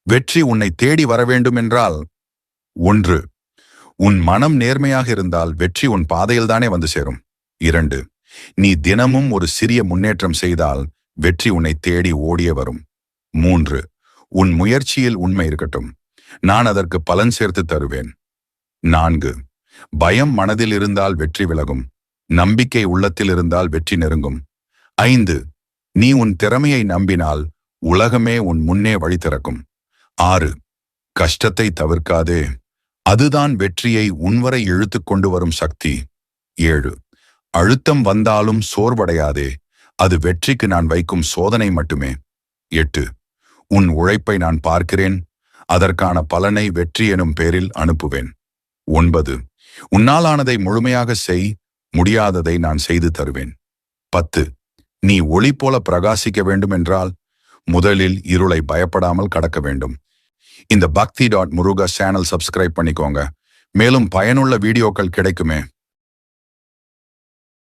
வெற்றி உன்னை தேடி வர வேண்டும் என்றால் 1. உன் மனம் நேர்மையாக இருந்தால் வெற்றி உன் பாதையில்தானே வந்து சேரும். 2. நீ தினமும் ஒரு சிறிய முன்னேற்றம் செய்தால் வெற்றி உன்னை தேடி ஓடியே வரும். 3. உன் முயற்சியில் உண்மை இருக்கட்டும், நான் அதற்கு பலன் சேர்த்து தருவேன். 4. பயம் மனதில் இருந்தால் வெற்றி விலகும், நம்பிக்கை உள்ளத்தில் இருந்தால் வெற்றி நெருங்கும். 5. நீ உன் திறமையை நம்பினால் உலகமே உன் முன்னே வழி திறக்கும். 6. கஷ்டத்தை தவிர்க்காதே, அதுதான் வெற்றியை உன்வரை இழுத்து கொண்டு வரும் சக்தி. 7. அழுத்தம் வந்தாலும் சோர்வடையாதே, அது வெற்றிக்கு நான் வைக்கும் சோதனை மட்டுமே. 8. உன் உழைப்பை நான் பார்க்கிறேன், அதற்கான பலனை வெற்றி எனும் பேரில் அனுப்புவேன். 9. உன்னாலானதை முழுமையாக செய், முடியாததை நான் செய்து தருவேன். 10. நீ ஒளி போல பிரகாசிக்க வேண்டும் என்றால் முதலில் இருளை பயப்படாமல் கடக்க வேண்டும். இந்த பக்தி.முருகா சேனல் சப்ஸ்கிரைப் பண்ணிக்கோங்க, மேலும் பயனுள்ள வீடியோக்கள் கிடைக்குமே.